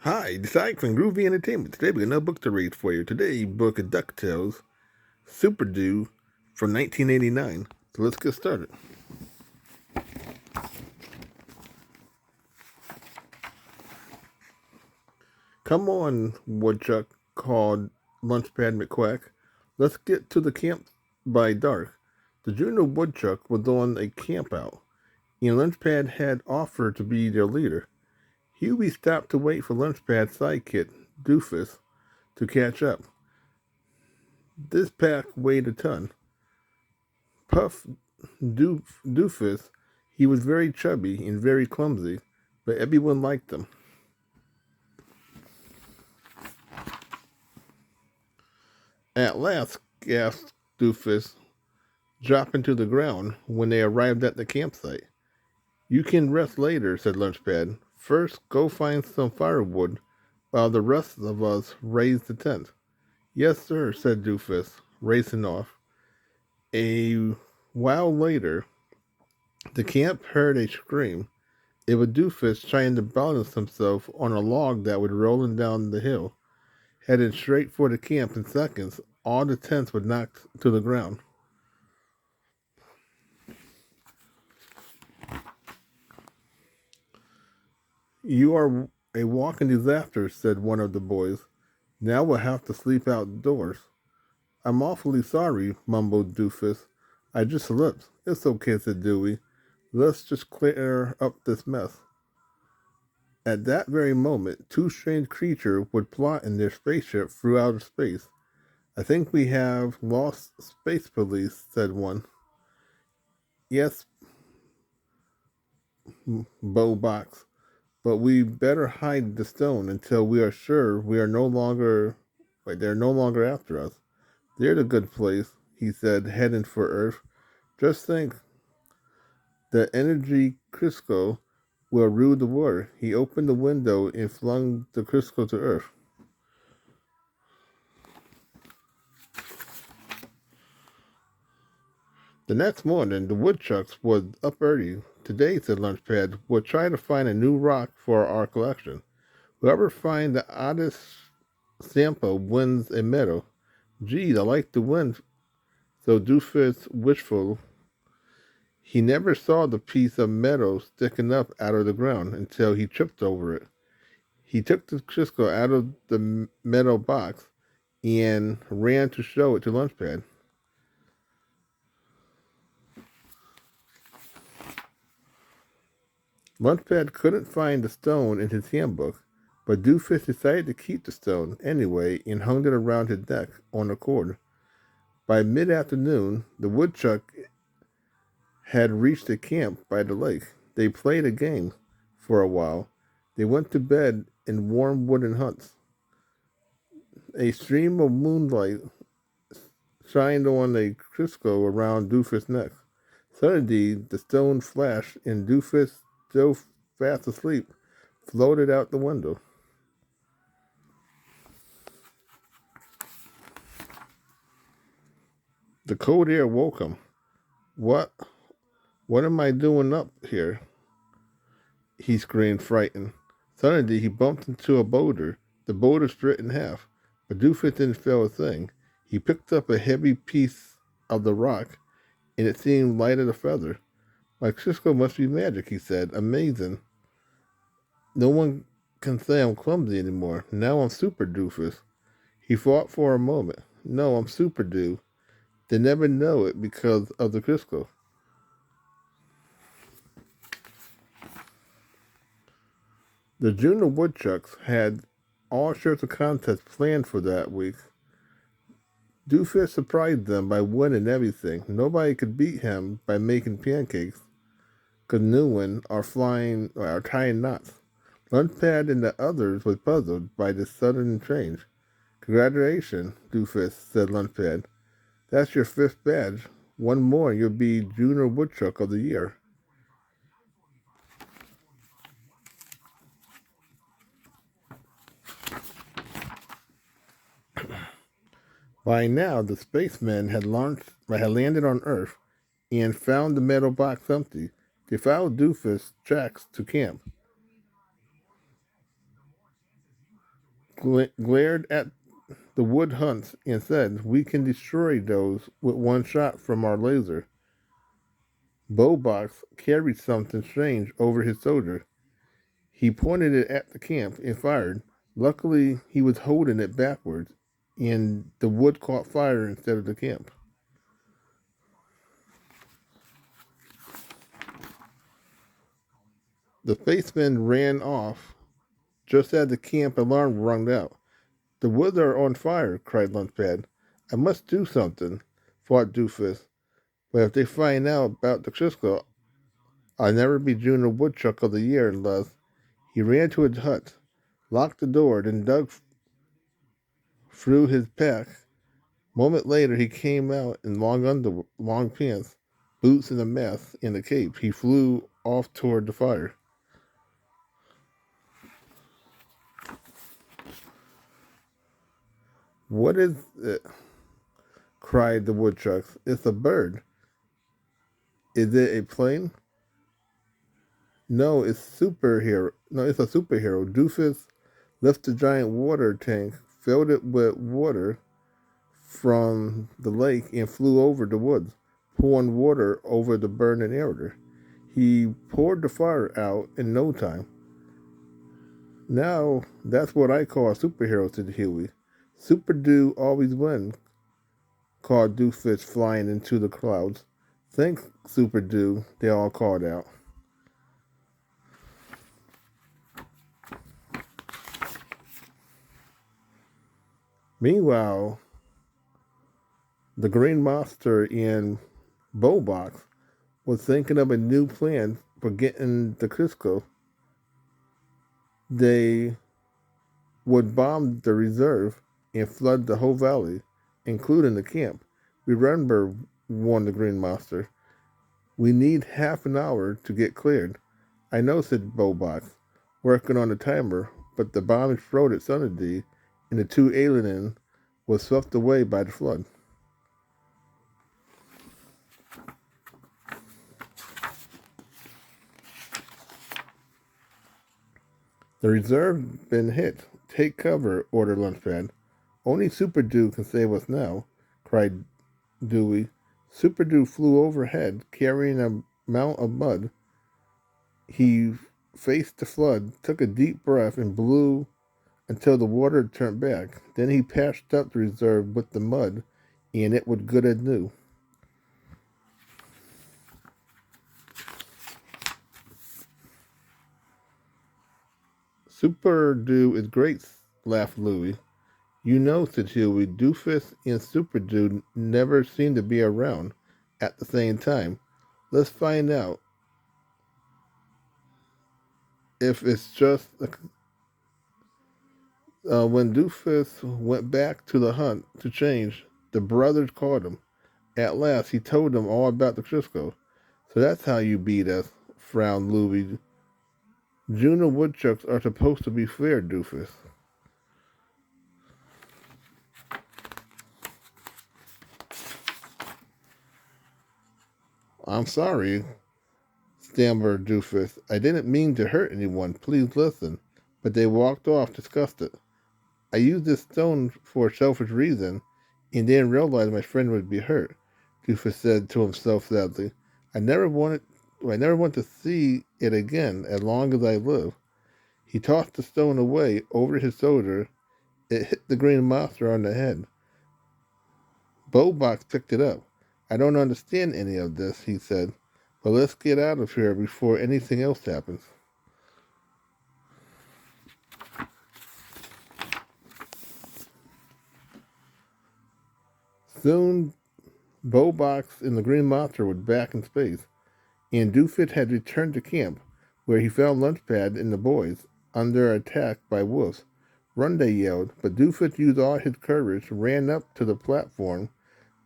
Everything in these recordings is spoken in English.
Hi, this is Ike from Groovy Entertainment. Today we got another book to read for you. Today, book of DuckTales, superdoo from 1989. So let's get started. Come on, Woodchuck called Lunchpad McQuack. Let's get to the camp by dark. The junior woodchuck was on a camp out, and Lunchpad had offered to be their leader. Huey stopped to wait for Lunchpad's sidekick, Doofus, to catch up. This pack weighed a ton. Puff Doofus, he was very chubby and very clumsy, but everyone liked him. At last, gasped Doofus, dropping to the ground when they arrived at the campsite. You can rest later, said Lunchpad. First, go find some firewood while the rest of us raise the tent. Yes, sir, said Doofus, racing off. A while later, the camp heard a scream. It was Doofus trying to balance himself on a log that was rolling down the hill. Headed straight for the camp in seconds, all the tents were knocked to the ground. You are a walking disaster, said one of the boys. Now we'll have to sleep outdoors. I'm awfully sorry, mumbled Doofus. I just slipped. It's okay, said Dewey. Let's just clear up this mess. At that very moment, two strange creatures would plot in their spaceship through outer space. I think we have lost space police, said one. Yes, Box, but we better hide the stone until we are sure we are no longer, they're no longer after us. They're the good place, he said, heading for Earth. Just think, the energy Crisco will rule the world. He opened the window and flung the Crisco to Earth. The next morning, the woodchucks was up early. Today, said Lunchpad, we'll try to find a new rock for our collection. Whoever finds the oddest sample wins a medal. Geez, I like to win. So Doofus wishful. He never saw the piece of metal sticking up out of the ground until he tripped over it. He took the Crisco out of the metal box and ran to show it to Lunchpad. Lunchpad couldn't find the stone in his handbook, but Doofus decided to keep the stone anyway and hung it around his neck on a cord. By mid-afternoon, the woodchuck had reached the camp by the lake. They played a game for a while. They went to bed in warm wooden huts. A stream of moonlight shined on a Crisco around Doofus' neck. Suddenly, the stone flashed, and Doofus, still fast asleep, floated out the window. The cold air woke him. What? What am I doing up here? He screamed, frightened. Suddenly, he bumped into a boulder. The boulder split in half, but Doofus didn't feel a thing. He picked up a heavy piece of the rock, and it seemed light as a feather. My Crisco must be magic, he said. Amazing. No one can say I'm clumsy anymore. Now I'm Super Doofus. He thought for a moment. No, I'm Super Doo. They never know it because of the Crisco. The junior woodchucks had all sorts of contests planned for that week. Doofus surprised them by winning everything. Nobody could beat him by making pancakes, canoeing, or flying, or tying knots. Lunchpad and the others were puzzled by this sudden change. Congratulations, Doofus, said Lunchpad. That's your fifth badge. One more and you'll be Junior Woodchuck of the Year. By now, the spacemen had landed on Earth and found the metal box empty. They followed Doofus' tracks to camp. glared at the wood hunts and said, "We can destroy those with one shot from our laser." Bobox carried something strange over his shoulder. He pointed it at the camp and fired. Luckily, he was holding it backwards, and the wood caught fire instead of the camp. The spaceman ran off just as the camp alarm rung out. "The woods are on fire!" cried Lunchpad. "I must do something," fought Doofus. "But if they find out about the Crisco, I'll never be Junior Woodchuck of the Year unless—" He ran to his hut, locked the door, then dug through his pack. A moment later, he came out in long pants, boots, and a mask and a cape. He flew off toward the fire. "What is it?" cried the woodchucks. "It's a bird." "Is it a plane?" No, it's superhero. No, it's a superhero. Doofus lifted a giant water tank, filled it with water from the lake, and flew over the woods, pouring water over the burning area. He poured the fire out in no time. "Now, that's what I call a superhero," said Huey. "Superdoo always wins," called Doofus, flying into the clouds. "Thanks, Superdoo," they all called out. Meanwhile, the Green Monster in Bowbox was thinking of a new plan for getting the Crisco. They would bomb the reserve and flood the whole valley, including the camp. "Remember," warned the Green Monster, "we need half an hour to get cleared." "I know," said Bowbox, working on the timer, but the bomb exploded suddenly, and the two aliens was swept away by the flood. "The reserve been hit. Take cover," ordered Lunchpad. "Only Superdoo can save us now," cried Dewey. Superdoo flew overhead, carrying a mound of mud. He faced the flood, took a deep breath, and blew until the water turned back. Then he patched up the reserve with the mud, and it was good as new. "Superdoo is great," laughed Louie. "You know," said Huey, "Doofus and Superdoo never seem to be around at the same time. Let's find out if it's just when Doofus went back to the hunt to change, the brothers called him. At last, he told them all about the Crisco. "So that's how you beat us," frowned Louie. "Junior woodchucks are supposed to be fair, Doofus." "I'm sorry," stammered Doofus. "I didn't mean to hurt anyone. Please listen." But they walked off disgusted. "I used this stone for a selfish reason, and didn't realize my friend would be hurt," Doofus said to himself sadly. I never want to see it again as long as I live." He tossed the stone away over his shoulder. It hit the green monster on the head. Bowbox picked it up. "I don't understand any of this," he said, "but let's get out of here before anything else happens." Soon, Bowbox and the Green Monster were back in space, and Doofus had returned to camp, where he found Lunchpad and the boys under attack by wolves. "Run!" they yelled, but Doofus used all his courage, ran up to the platform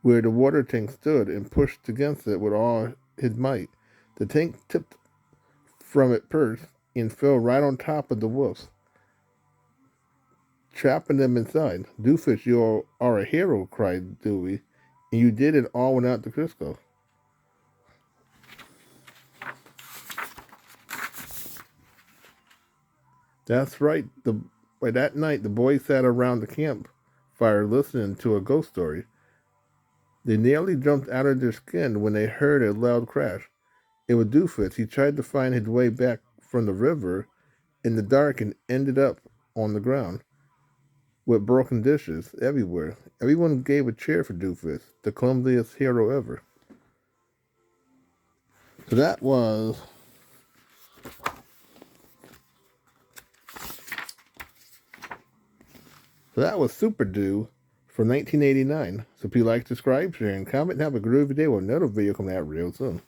where the water tank stood, and pushed against it with all his might. The tank tipped from its perch and fell right on top of the wolves, trapping them inside. "Doofus, you are a hero," cried Dewey, "and you did it all without the Crisco." "That's right," the By that night, the boys sat around the campfire listening to a ghost story. They nearly jumped out of their skin when they heard a loud crash. It was Doofus. He tried to find his way back from the river in the dark and ended up on the ground with broken dishes everywhere. Everyone gave a cheer for Doofus, the clumsiest hero ever. So that was superdoo from 1989. So if you like, subscribe, share, and comment, and have a groovy day with another video coming out real soon.